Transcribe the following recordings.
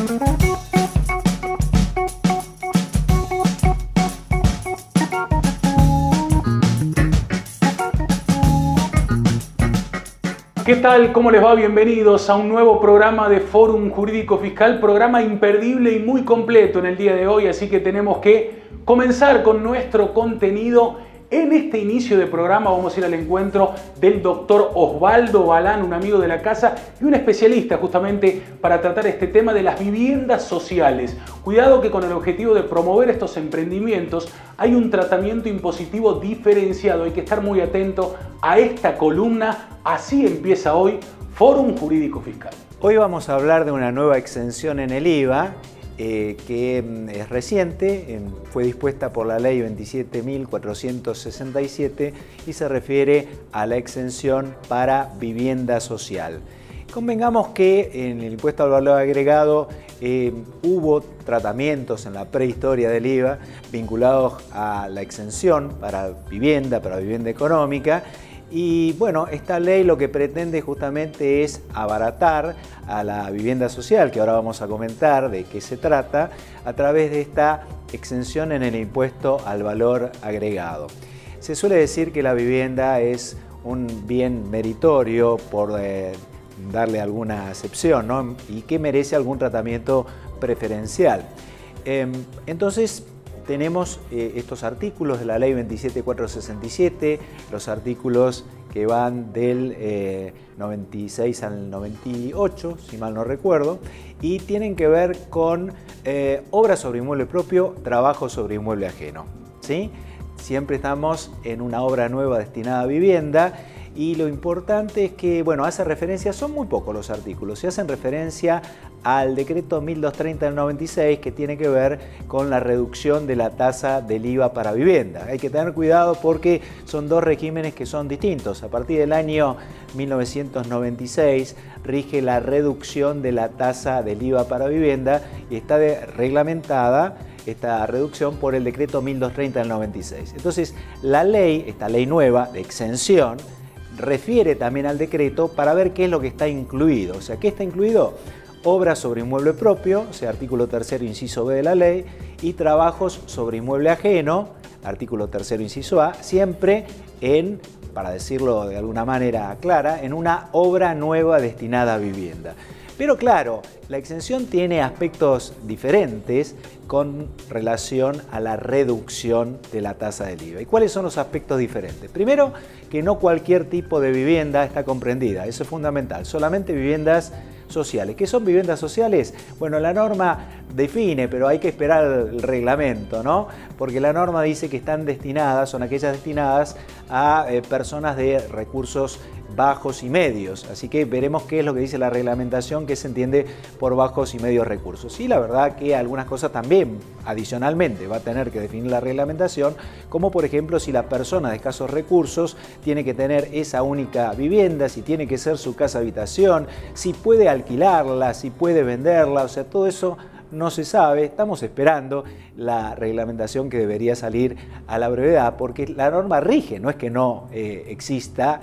¿Qué tal? ¿Cómo les va? Bienvenidos a un nuevo programa de Fórum Jurídico Fiscal, programa imperdible y muy completo en el día de hoy, así que tenemos que comenzar con nuestro contenido. En este inicio de programa vamos a ir al encuentro del doctor Osvaldo Balán, un amigo de la casa y un especialista justamente para tratar este tema de las viviendas sociales. Cuidado que con el objetivo de promover estos emprendimientos hay un tratamiento impositivo diferenciado. Hay que estar muy atento a esta columna. Así empieza hoy Fórum Jurídico Fiscal. Hoy vamos a hablar de una nueva exención en el IVA que es reciente, fue dispuesta por la ley 27.467 y se refiere a la exención para vivienda social. Convengamos que en el impuesto al valor agregado hubo tratamientos en la prehistoria del IVA vinculados a la exención para vivienda económica. Y bueno, esta ley lo que pretende justamente es abaratar a la vivienda social, que ahora vamos a comentar de qué se trata, a través de esta exención en el impuesto al valor agregado. Se suele decir que la vivienda es un bien meritorio, por darle alguna acepción, ¿no? Y que merece algún tratamiento preferencial. Entonces, tenemos estos artículos de la ley 27.467, los artículos que van del 96 al 98, si mal no recuerdo, y tienen que ver con obra sobre inmueble propio, trabajo sobre inmueble ajeno, ¿sí? Siempre estamos en una obra nueva destinada a vivienda. Y lo importante es que, bueno, hace referencia, son muy pocos los artículos, se hacen referencia al decreto 1230 del 96 que tiene que ver con la reducción de la tasa del IVA para vivienda. Hay que tener cuidado porque son dos regímenes que son distintos. A partir del año 1996 rige la reducción de la tasa del IVA para vivienda y está reglamentada esta reducción por el decreto 1230 del 96. Entonces, la ley, esta ley nueva de exención, refiere también al decreto para ver qué es lo que está incluido. O sea, ¿qué está incluido? Obras sobre inmueble propio, o sea, artículo 3º, inciso B de la ley, y trabajos sobre inmueble ajeno, artículo 3º, inciso A, siempre en, para decirlo de alguna manera clara, en una obra nueva destinada a vivienda. Pero claro, la exención tiene aspectos diferentes con relación a la reducción de la tasa del IVA. ¿Y cuáles son los aspectos diferentes? Primero, que no cualquier tipo de vivienda está comprendida, eso es fundamental, solamente viviendas sociales. ¿Qué son viviendas sociales? Bueno, la norma define, pero hay que esperar el reglamento, ¿no? Porque la norma dice que están destinadas, son aquellas destinadas a personas de recursos bajos y medios, así que veremos qué es lo que dice la reglamentación, qué se entiende por bajos y medios recursos. Y la verdad que algunas cosas también adicionalmente va a tener que definir la reglamentación, como por ejemplo si la persona de escasos recursos tiene que tener esa única vivienda, si tiene que ser su casa habitación, si puede alquilarla, si puede venderla, o sea, todo eso no se sabe. Estamos esperando la reglamentación que debería salir a la brevedad, porque la norma rige, no es que no exista,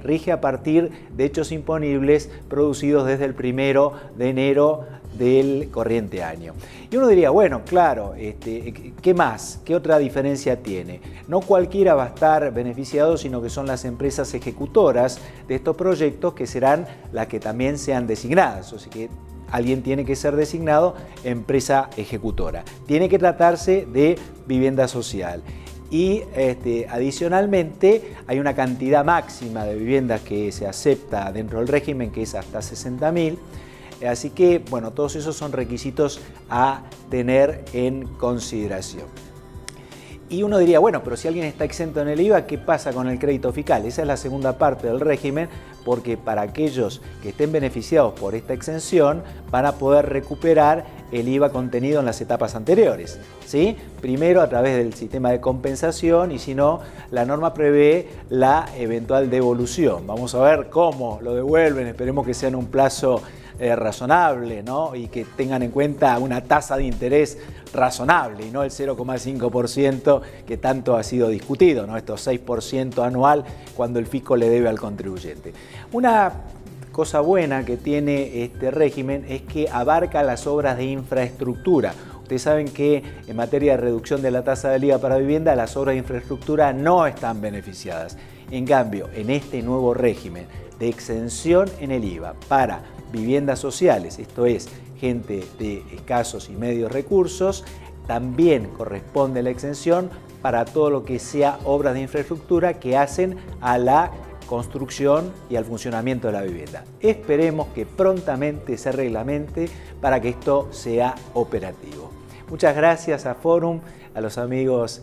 rige a partir de hechos imponibles producidos desde el 1 de enero del corriente año. Y uno diría, bueno, claro, ¿qué más? ¿Qué otra diferencia tiene? No cualquiera va a estar beneficiado, sino que son las empresas ejecutoras de estos proyectos que serán las que también sean designadas. O sea que alguien tiene que ser designado empresa ejecutora. Tiene que tratarse de vivienda social. Y adicionalmente hay una cantidad máxima de viviendas que se acepta dentro del régimen, que es hasta 60.000. Así que, bueno, todos esos son requisitos a tener en consideración. Y uno diría, bueno, pero si alguien está exento en el IVA, ¿qué pasa con el crédito fiscal? Esa es la segunda parte del régimen, porque para aquellos que estén beneficiados por esta exención van a poder recuperar el IVA contenido en las etapas anteriores, ¿sí? Primero a través del sistema de compensación y si no, la norma prevé la eventual devolución. Vamos a ver cómo lo devuelven, esperemos que sea en un plazo razonable, ¿no? Y que tengan en cuenta una tasa de interés razonable y no el 0,5% que tanto ha sido discutido, ¿no? Estos 6% anual cuando el fisco le debe al contribuyente. Una cosa buena que tiene este régimen es que abarca las obras de infraestructura. Ustedes saben que en materia de reducción de la tasa del IVA para vivienda, las obras de infraestructura no están beneficiadas. En cambio, en este nuevo régimen de exención en el IVA para viviendas sociales, esto es, gente de escasos y medios recursos, también corresponde la exención para todo lo que sea obras de infraestructura que hacen a la construcción y al funcionamiento de la vivienda. Esperemos que prontamente se reglamente para que esto sea operativo. Muchas gracias a Forum, a los amigos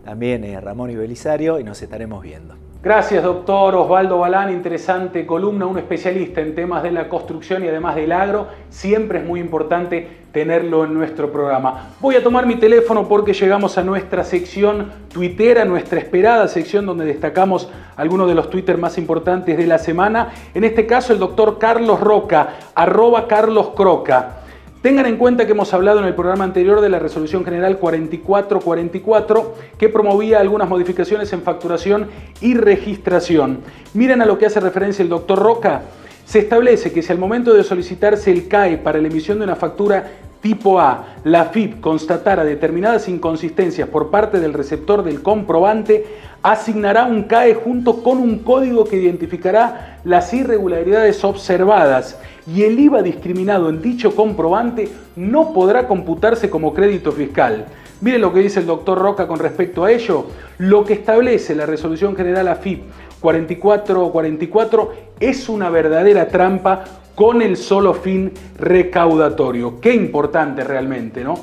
también Ramón y Belisario, y nos estaremos viendo. Gracias, doctor Osvaldo Balán. Interesante columna, un especialista en temas de la construcción y además del agro. Siempre es muy importante tenerlo en nuestro programa. Voy a tomar mi teléfono porque llegamos a nuestra sección tuitera, nuestra esperada sección donde destacamos algunos de los Twitter más importantes de la semana. En este caso, el doctor Carlos Roca, @CarlosCroca. Tengan en cuenta que hemos hablado en el programa anterior de la Resolución General 4444 que promovía algunas modificaciones en facturación y registración. Miren a lo que hace referencia el doctor Roca. Se establece que si al momento de solicitarse el CAE para la emisión de una factura tipo A, la AFIP constatara determinadas inconsistencias por parte del receptor del comprobante, asignará un CAE junto con un código que identificará las irregularidades observadas y el IVA discriminado en dicho comprobante no podrá computarse como crédito fiscal. Miren lo que dice el doctor Roca con respecto a ello. Lo que establece la Resolución General AFIP 4444 es una verdadera trampa con el solo fin recaudatorio. Qué importante realmente, ¿no?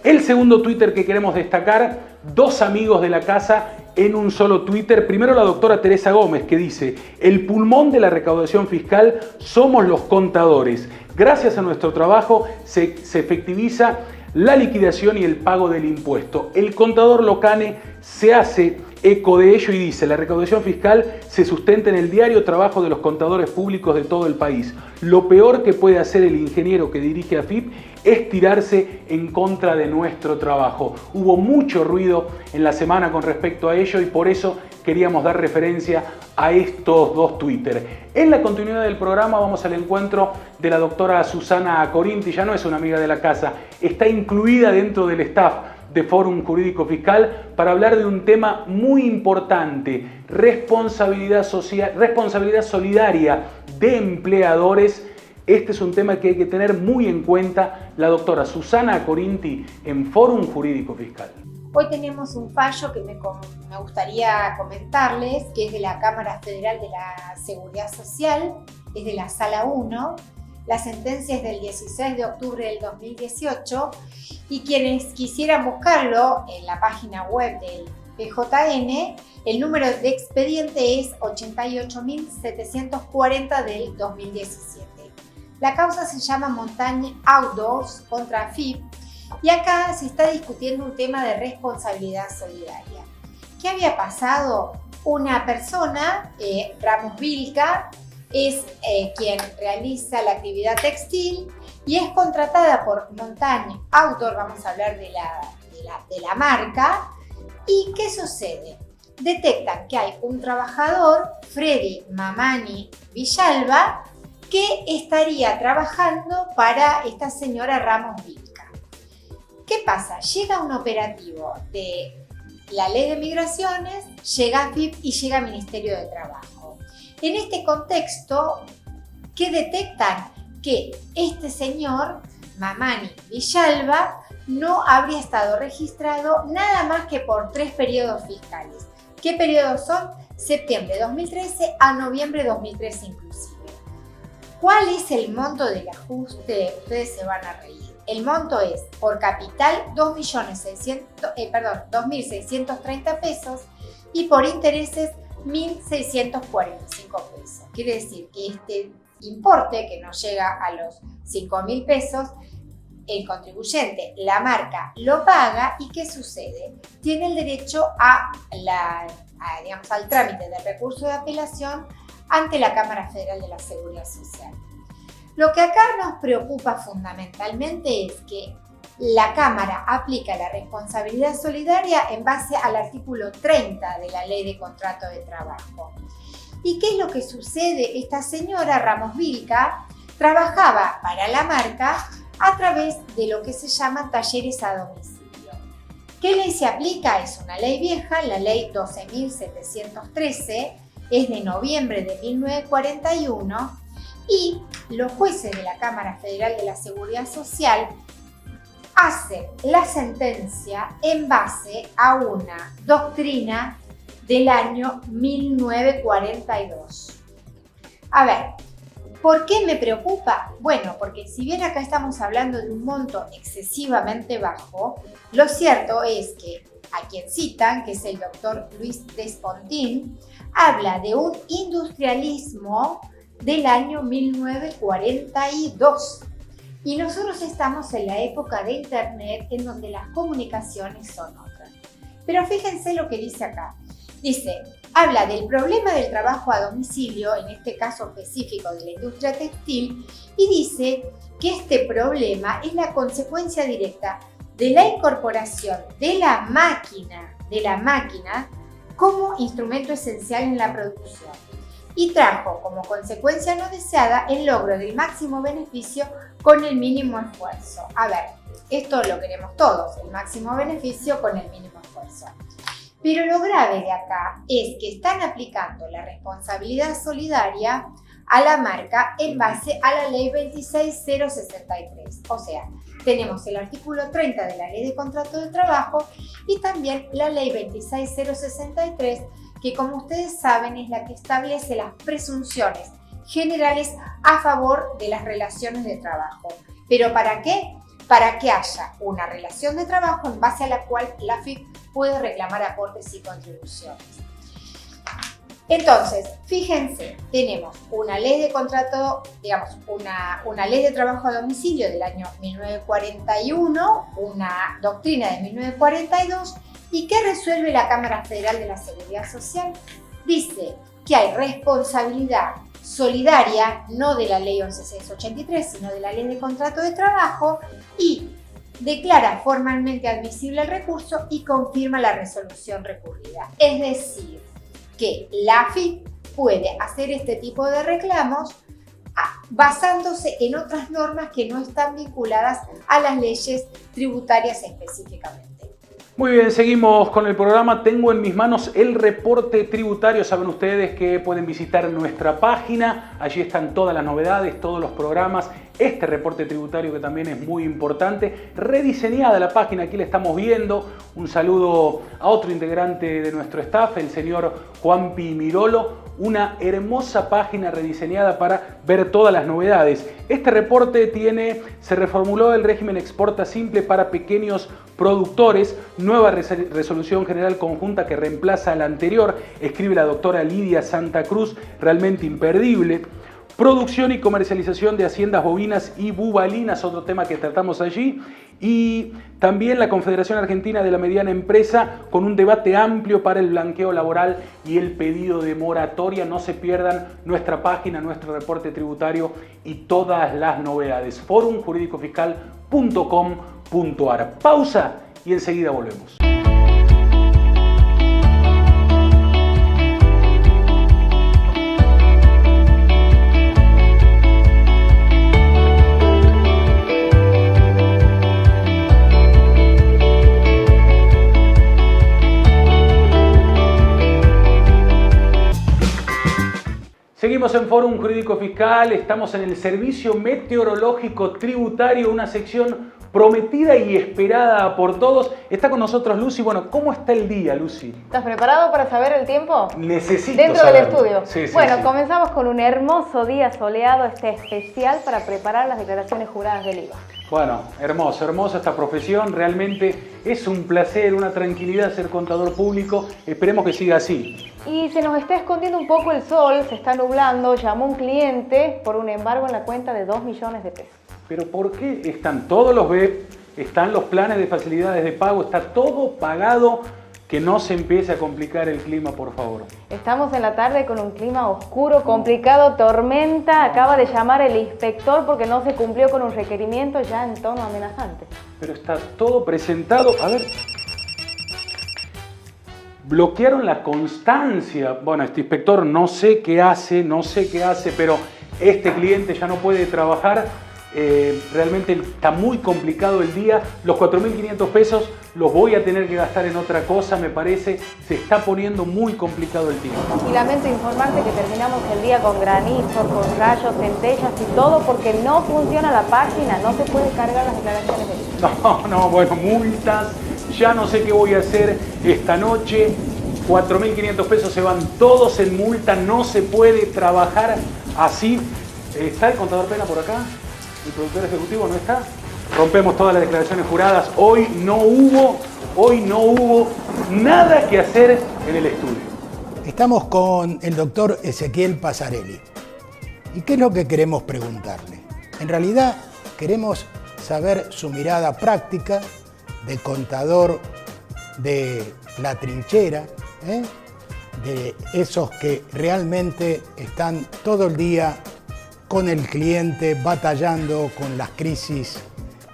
El segundo Twitter que queremos destacar, dos amigos de la casa en un solo Twitter. Primero la doctora Teresa Gómez, que dice: el pulmón de la recaudación fiscal somos los contadores. Gracias a nuestro trabajo se efectiviza la liquidación y el pago del impuesto. El contador Locane se hace eco de ello y dice: la recaudación fiscal se sustenta en el diario trabajo de los contadores públicos de todo el país. Lo peor que puede hacer el ingeniero que dirige AFIP es tirarse en contra de nuestro trabajo. Hubo mucho ruido en la semana con respecto a ello y por eso queríamos dar referencia a estos dos Twitter. En la continuidad del programa vamos al encuentro de la doctora Susana Corinti. Ya no es una amiga de la casa, está incluida dentro del staff de Fórum Jurídico Fiscal para hablar de un tema muy importante: responsabilidad social, responsabilidad solidaria de empleadores. Este es un tema que hay que tener muy en cuenta. La doctora Susana Corinti en Fórum Jurídico Fiscal. Hoy tenemos un fallo que me gustaría comentarles, que es de la Cámara Federal de la Seguridad Social, es de la Sala 1. La sentencia es del 16 de octubre del 2018 y quienes quisieran buscarlo en la página web del PJN, el número de expediente es 88.740 del 2017. La causa se llama Montagne Autos contra AFIP y acá se está discutiendo un tema de responsabilidad solidaria. ¿Qué había pasado? Una persona, Ramos Vilca, es quien realiza la actividad textil y es contratada por Montagne Outdoor, vamos a hablar de la marca. ¿Y qué sucede? Detectan que hay un trabajador, Freddy Mamani Villalba, que estaría trabajando para esta señora Ramos Vilca. ¿Qué pasa? Llega un operativo de la Ley de Migraciones, llega AFIP y llega Ministerio de Trabajo. En este contexto, ¿qué detectan? Que este señor, Mamani Villalba, no habría estado registrado nada más que por 3 periodos fiscales. ¿Qué periodos son? Septiembre de 2013 a noviembre de 2013 inclusive. ¿Cuál es el monto del ajuste? Ustedes se van a reír. El monto es, por capital, 2.630 pesos y por intereses 1.645 pesos. Quiere decir que este importe, que no llega a los 5.000 pesos, el contribuyente, la marca, lo paga. ¿Y qué sucede? Tiene el derecho al trámite de recurso de apelación ante la Cámara Federal de la Seguridad Social. Lo que acá nos preocupa fundamentalmente es que la Cámara aplica la responsabilidad solidaria en base al artículo 30 de la Ley de Contrato de Trabajo. ¿Y qué es lo que sucede? Esta señora Ramos Vilca trabajaba para la marca a través de lo que se llaman talleres a domicilio. ¿Qué ley se aplica? Es una ley vieja, la ley 12.713, es de noviembre de 1941 y los jueces de la Cámara Federal de la Seguridad Social hacen la sentencia en base a una doctrina del año 1942. A ver, ¿por qué me preocupa? Bueno, porque si bien acá estamos hablando de un monto excesivamente bajo, lo cierto es que a quien citan, que es el doctor Luis Despontin, habla de un industrialismo del año 1942. Y nosotros estamos en la época de Internet, en donde las comunicaciones son otras. Pero fíjense lo que dice acá. Dice, habla del problema del trabajo a domicilio, en este caso específico de la industria textil, y dice que este problema es la consecuencia directa de la incorporación de la máquina como instrumento esencial en la producción y trajo como consecuencia no deseada el logro del máximo beneficio con el mínimo esfuerzo. A ver, esto lo queremos todos, el máximo beneficio con el mínimo esfuerzo. Pero lo grave de acá es que están aplicando la responsabilidad solidaria a la marca en base a la ley 26063. O sea, tenemos el artículo 30 de la ley de contrato de trabajo y también la ley 26063, que como ustedes saben es la que establece las presunciones generales a favor de las relaciones de trabajo. ¿Pero para qué? Para que haya una relación de trabajo en base a la cual la AFIP puede reclamar aportes y contribuciones. Entonces, fíjense, tenemos una ley de contrato, digamos, una ley de trabajo a domicilio del año 1941, una doctrina de 1942, ¿y qué resuelve la Cámara Federal de la Seguridad Social? Dice que hay responsabilidad solidaria, no de la ley 11683, sino de la ley de contrato de trabajo, y declara formalmente admisible el recurso y confirma la resolución recurrida. Es decir, que la AFIP puede hacer este tipo de reclamos basándose en otras normas que no están vinculadas a las leyes tributarias específicamente. Muy bien, seguimos con el programa. Tengo en mis manos el reporte tributario. Saben ustedes que pueden visitar nuestra página. Allí están todas las novedades, todos los programas. Este reporte tributario que también es muy importante. Rediseñada la página, aquí la estamos viendo. Un saludo a otro integrante de nuestro staff, el señor Juanpi Mirolo. Una hermosa página rediseñada para ver todas las novedades. Este reporte se reformuló el régimen exporta simple para pequeños productores, nueva resolución general conjunta que reemplaza a la anterior, escribe la doctora Lidia Santa Cruz, realmente imperdible. Producción y comercialización de haciendas bovinas y bubalinas, otro tema que tratamos allí. Y también la Confederación Argentina de la Mediana Empresa con un debate amplio para el blanqueo laboral y el pedido de moratoria. No se pierdan nuestra página, nuestro reporte tributario y todas las novedades. forumjuridicofiscal.com.ar. Pausa y enseguida volvemos. Seguimos en Fórum Jurídico Fiscal, estamos en el Servicio Meteorológico Tributario, una sección prometida y esperada por todos. Está con nosotros Lucy. Bueno, ¿cómo está el día, Lucy? ¿Estás preparado para saber el tiempo? Necesito Dentro saberlo. del estudio. Sí, bueno, sí. Comenzamos con un hermoso día soleado, especial para preparar las declaraciones juradas del IVA. Bueno, hermosa esta profesión. Realmente es un placer, una tranquilidad ser contador público. Esperemos que siga así. Y se nos está escondiendo un poco el sol, se está nublando. Llamó un cliente por un embargo en la cuenta de 2 millones de pesos. Pero ¿por qué están todos los BEP, están los planes de facilidades de pago, está todo pagado? Que no se empiece a complicar el clima, por favor. Estamos en la tarde con un clima oscuro, complicado, tormenta. Acaba de llamar el inspector porque no se cumplió con un requerimiento ya en tono amenazante. Pero está todo presentado. A ver. bloquearon la constancia. Bueno, este inspector no sé qué hace, pero este cliente ya no puede trabajar. Realmente está muy complicado el día. Los 4.500 pesos los voy a tener que gastar en otra cosa, me parece. Se está poniendo muy complicado el tiempo. Y lamento informarte que terminamos el día con granizo, con rayos, centellas y todo porque no funciona la página, no se puede cargar las declaraciones de IVA. No, bueno, multas. Ya no sé qué voy a hacer esta noche. 4.500 pesos se van todos en multa. No se puede trabajar así. ¿Está el contador Pena por acá? ¿El productor ejecutivo no está? Rompemos todas las declaraciones juradas. Hoy no hubo nada que hacer en el estudio. Estamos con el doctor Ezequiel Pasarelli. ¿Y qué es lo que queremos preguntarle? En realidad queremos saber su mirada práctica de contador de la trinchera, de esos que realmente están todo el día con el cliente, batallando con las crisis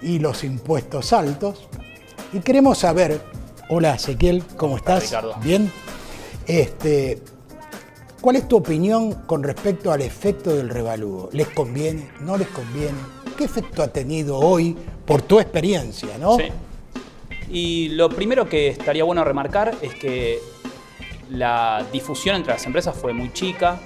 y los impuestos altos. Y queremos saber, hola Ezequiel, ¿cómo estás? Ricardo. Bien. ¿Cuál es tu opinión con respecto al efecto del revalúo? ¿Les conviene? ¿No les conviene? ¿Qué efecto ha tenido hoy por tu experiencia, no? Sí. Y lo primero que estaría bueno remarcar es que la difusión entre las empresas fue muy chica.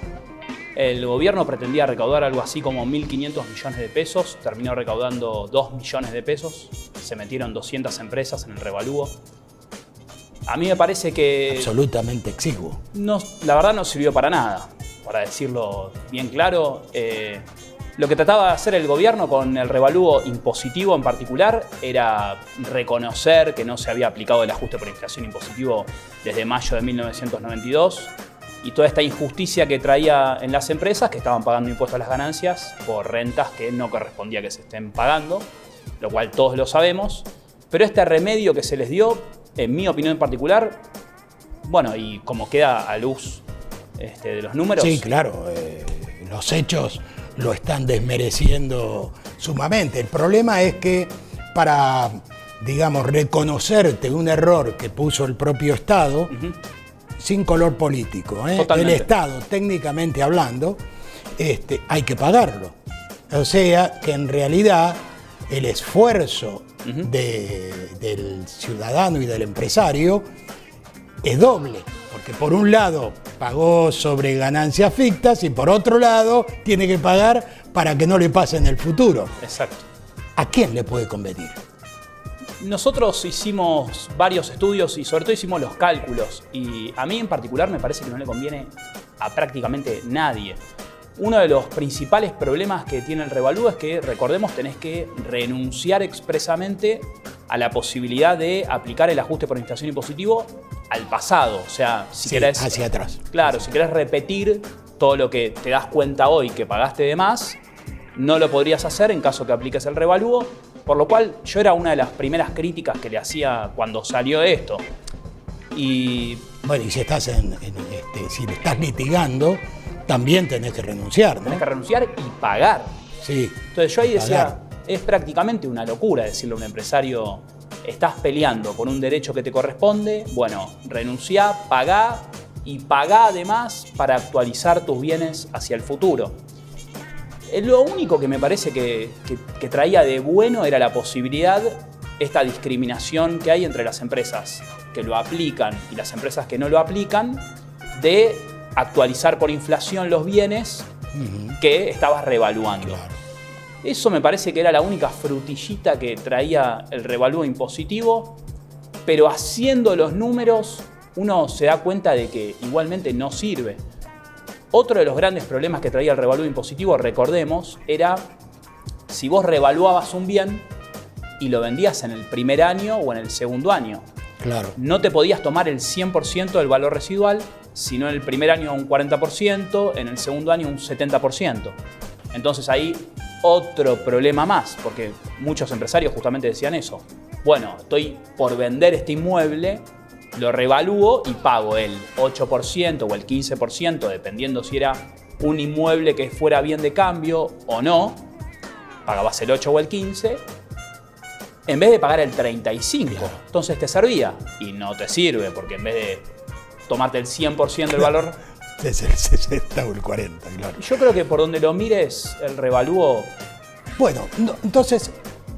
El gobierno pretendía recaudar algo así como 1.500 millones de pesos, terminó recaudando 2 millones de pesos, se metieron 200 empresas en el revalúo. A mí me parece que... Absolutamente exiguo. No, la verdad no sirvió para nada, para decirlo bien claro. Lo que trataba de hacer el gobierno con el revalúo impositivo en particular era reconocer que no se había aplicado el ajuste por inflación impositivo desde mayo de 1992 y toda esta injusticia que traía en las empresas que estaban pagando impuestos a las ganancias por rentas que no correspondía que se estén pagando, lo cual todos lo sabemos. Pero este remedio que se les dio, en mi opinión en particular, bueno, y como queda a luz de los números... Sí, claro, los hechos lo están desmereciendo sumamente. El problema es que para, digamos, reconocerte un error que puso el propio Estado, sin color político, el Estado, técnicamente hablando, hay que pagarlo. O sea que en realidad el esfuerzo del ciudadano y del empresario es doble, porque por un lado pagó sobre ganancias fictas y por otro lado tiene que pagar para que no le pase en el futuro. Exacto. ¿A quién le puede convenir? Nosotros hicimos varios estudios y sobre todo hicimos los cálculos y a mí en particular me parece que no le conviene a prácticamente nadie. Uno de los principales problemas que tiene el revalúo es que, recordemos, tenés que renunciar expresamente a la posibilidad de aplicar el ajuste por inflación impositivo al pasado. O sea, si querés... hacia atrás. Claro, si querés repetir todo lo que te das cuenta hoy que pagaste de más, no lo podrías hacer en caso que apliques el revalúo, por lo cual yo era una de las primeras críticas que le hacía cuando salió esto. Y... Bueno, y si estás si lo estás litigando, también tenés que renunciar, ¿no? Tenés que renunciar y pagar. Sí. Entonces yo ahí decía, es prácticamente una locura decirle a un empresario, estás peleando por un derecho que te corresponde, bueno, renunciá, pagá y pagá además para actualizar tus bienes hacia el futuro. Lo único que me parece que traía de bueno era la posibilidad, esta discriminación que hay entre las empresas que lo aplican y las empresas que no lo aplican, de actualizar por inflación los bienes que estabas revaluando. Claro. Eso me parece que era la única frutillita que traía el revalúo impositivo, pero haciendo los números uno se da cuenta de que igualmente no sirve. Otro de los grandes problemas que traía el revalúo impositivo, recordemos, era si vos revaluabas un bien y lo vendías en el primer año o en el segundo año. Claro. No te podías tomar el 100% del valor residual, sino en el primer año un 40%, en el segundo año un 70%. Entonces ahí otro problema más, porque muchos empresarios justamente decían eso. Bueno, estoy por vender este inmueble, lo revalúo y pago el 8% o el 15%, dependiendo si era un inmueble que fuera bien de cambio o no, pagabas el 8 o el 15%, en vez de pagar el 35%. Claro. Entonces te servía y no te sirve, porque en vez de tomarte el 100% del valor. Es el 60 o el 40, claro. Yo creo que por donde lo mires, el revalúo... Bueno, entonces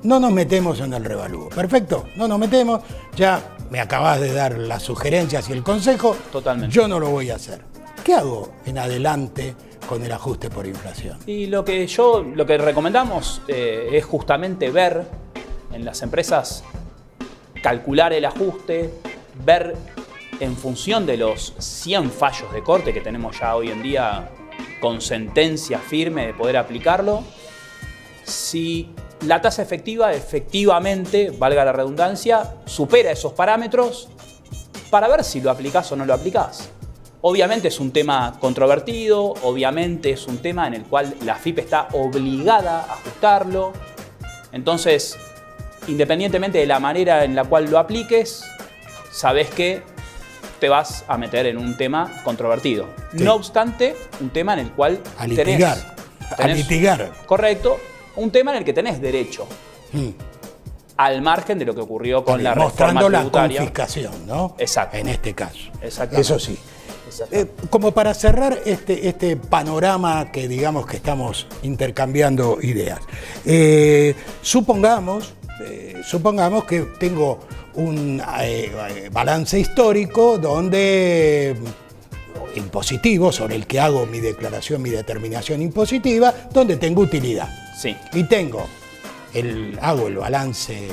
no nos metemos en el revalúo. Perfecto, no nos metemos. Ya me acabas de dar las sugerencias y el consejo. Totalmente. Yo no lo voy a hacer. ¿Qué hago en adelante con el ajuste por inflación? Y lo que recomendamos es justamente ver en las empresas, calcular el ajuste, ver en función de los 100 fallos de corte que tenemos ya hoy en día con sentencia firme de poder aplicarlo, si la tasa efectiva efectivamente, valga la redundancia, supera esos parámetros para ver si lo aplicás o no lo aplicás. Obviamente es un tema controvertido, obviamente es un tema en el cual la AFIP está obligada a ajustarlo. Entonces, independientemente de la manera en la cual lo apliques, sabes que te vas a meter en un tema controvertido. Sí. No obstante, un tema en el cual a litigar. Correcto, un tema en el que tenés derecho. Al margen de lo que ocurrió con la reforma tributaria. Mostrando la confiscación, ¿no? Exacto. En este caso. Exactamente. Eso sí. Como para cerrar este panorama que digamos que estamos intercambiando ideas. Supongamos que tengo un balance histórico donde impositivo, sobre el que hago mi declaración, mi determinación impositiva, donde tengo utilidad. Sí. Y hago el balance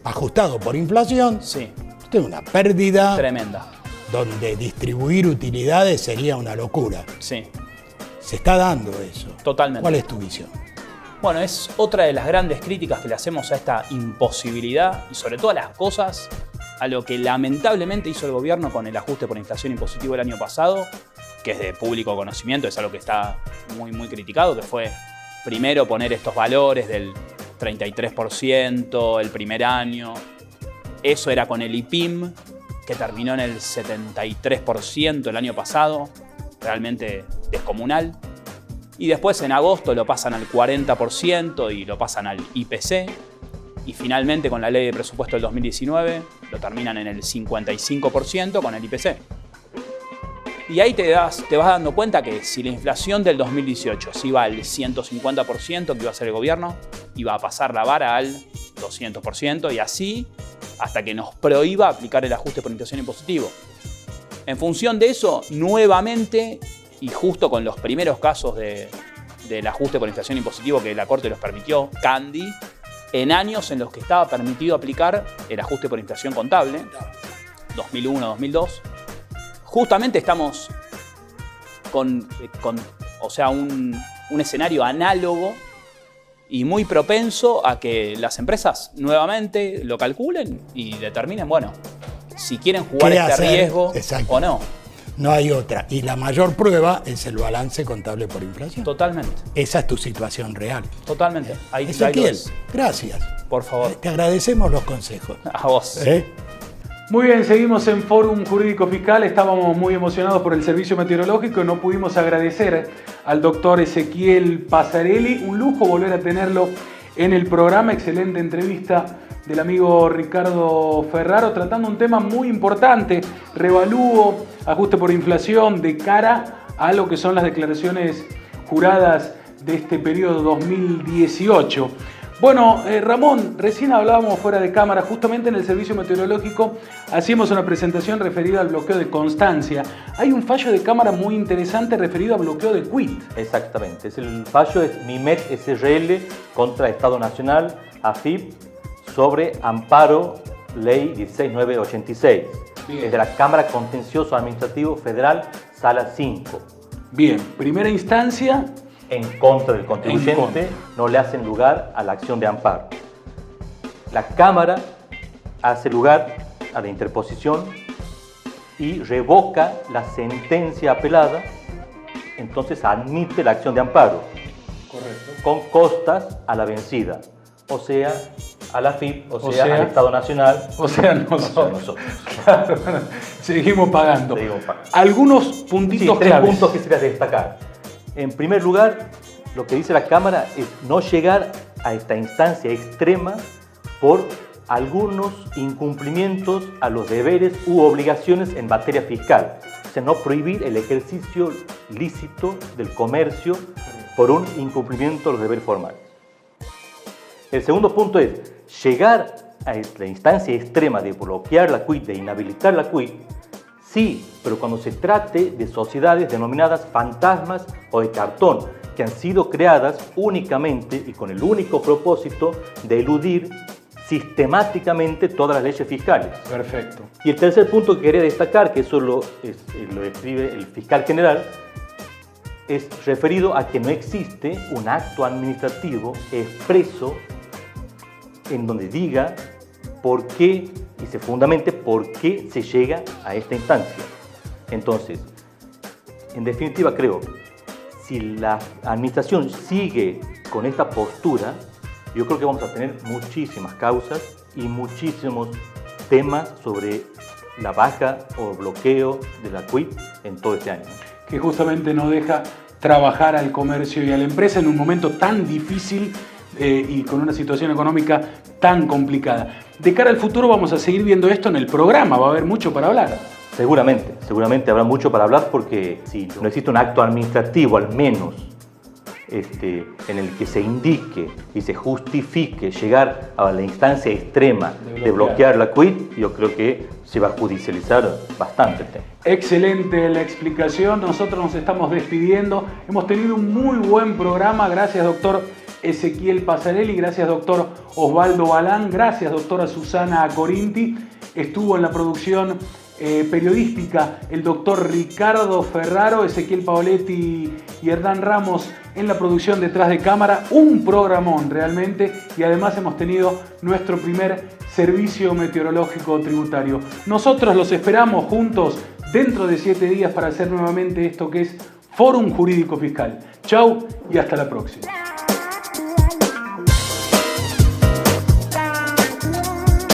ajustado por inflación. Sí. Tengo una pérdida tremenda, donde distribuir utilidades sería una locura. Sí. Se está dando eso. Totalmente. ¿Cuál es tu visión? Bueno, es otra de las grandes críticas que le hacemos a esta imposibilidad y sobre todo a las cosas, a lo que lamentablemente hizo el gobierno con el ajuste por inflación impositivo el año pasado, que es de público conocimiento, es algo que está muy, muy criticado, que fue primero poner estos valores del 33% el primer año. Eso era con el IPIM, que terminó en el 73% el año pasado, realmente descomunal. Y después en agosto lo pasan al 40% y lo pasan al IPC. Y finalmente con la ley de presupuesto del 2019 lo terminan en el 55% con el IPC. Y ahí te vas dando cuenta que si la inflación del 2018 se iba al 150% que iba a hacer el gobierno, iba a pasar la vara al 200% y así hasta que nos prohíba aplicar el ajuste por inflación impositivo. En función de eso, nuevamente, y justo con los primeros casos del ajuste por inflación impositivo que la Corte los permitió, Candy, en años en los que estaba permitido aplicar el ajuste por inflación contable, 2001, 2002, justamente estamos con un escenario análogo y muy propenso a que las empresas nuevamente lo calculen y determinen, bueno, si quieren jugar este riesgo o no. No hay otra. Y la mayor prueba es el balance contable por inflación. Totalmente. Esa es tu situación real. Totalmente. Ahí Ezequiel, gracias. Por favor. Te agradecemos los consejos. A vos. Muy bien, seguimos en Fórum Jurídico Fiscal. Estábamos muy emocionados por el servicio meteorológico y no pudimos agradecer al doctor Ezequiel Pasarelli. Un lujo volver a tenerlo en el programa. Excelente entrevista del amigo Ricardo Ferraro, tratando un tema muy importante, revalúo, ajuste por inflación, de cara a lo que son las declaraciones juradas de este periodo 2018. Bueno, Ramón, recién hablábamos fuera de cámara, justamente en el servicio meteorológico hacíamos una presentación referida al bloqueo de Constancia. Hay un fallo de cámara muy interesante referido al bloqueo de Quit. Exactamente, el fallo es MIMET SRL contra Estado Nacional, AFIP, sobre amparo ley 16986. Bien. Es de la Cámara Contencioso Administrativo Federal, Sala 5. Bien, primera instancia. En contra del contribuyente, no le hacen lugar a la acción de amparo. La Cámara hace lugar a la interposición y revoca la sentencia apelada, entonces admite la acción de amparo. Correcto. Con costas a la vencida, o sea, a la AFIP, o sea al Estado Nacional. O sea, nosotros. Claro, seguimos pagando. Algunos puntitos tres claves. Puntos que se les destacar. En primer lugar, lo que dice la Cámara es no llegar a esta instancia extrema por algunos incumplimientos a los deberes u obligaciones en materia fiscal. O sea, no prohibir el ejercicio lícito del comercio por un incumplimiento de los deberes formales. El segundo punto es llegar a la instancia extrema de bloquear la CUIT, de inhabilitar la CUIT, sí, pero cuando se trate de sociedades denominadas fantasmas o de cartón, que han sido creadas únicamente y con el único propósito de eludir sistemáticamente todas las leyes fiscales. Perfecto. Y el tercer punto que quería destacar, que eso lo escribe el fiscal general, es referido a que no existe un acto administrativo expreso en donde diga por qué y se fundamente por qué se llega a esta instancia. Entonces, en definitiva creo, si la administración sigue con esta postura, yo creo que vamos a tener muchísimas causas y muchísimos temas sobre la baja o bloqueo de la CUIT en todo este año. Que justamente no deja trabajar al comercio y a la empresa en un momento tan difícil y con una situación económica tan complicada. De cara al futuro vamos a seguir viendo esto en el programa, va a haber mucho para hablar. Seguramente habrá mucho para hablar porque si no existe un acto administrativo al menos en el que se indique y se justifique llegar a la instancia extrema de bloquear la CUIT, yo creo que se va a judicializar bastante el tema. Excelente la explicación, nosotros nos estamos despidiendo, hemos tenido un muy buen programa, gracias doctor Ezequiel Pasarelli, gracias doctor Osvaldo Balán, gracias doctora Susana Corinti, estuvo en la producción periodística el doctor Ricardo Ferraro, Ezequiel Paoletti y Hernán Ramos en la producción detrás de cámara, un programón realmente, y además hemos tenido nuestro primer servicio meteorológico tributario. Nosotros los esperamos juntos dentro de 7 días para hacer nuevamente esto que es Fórum Jurídico Fiscal. Chau y hasta la próxima.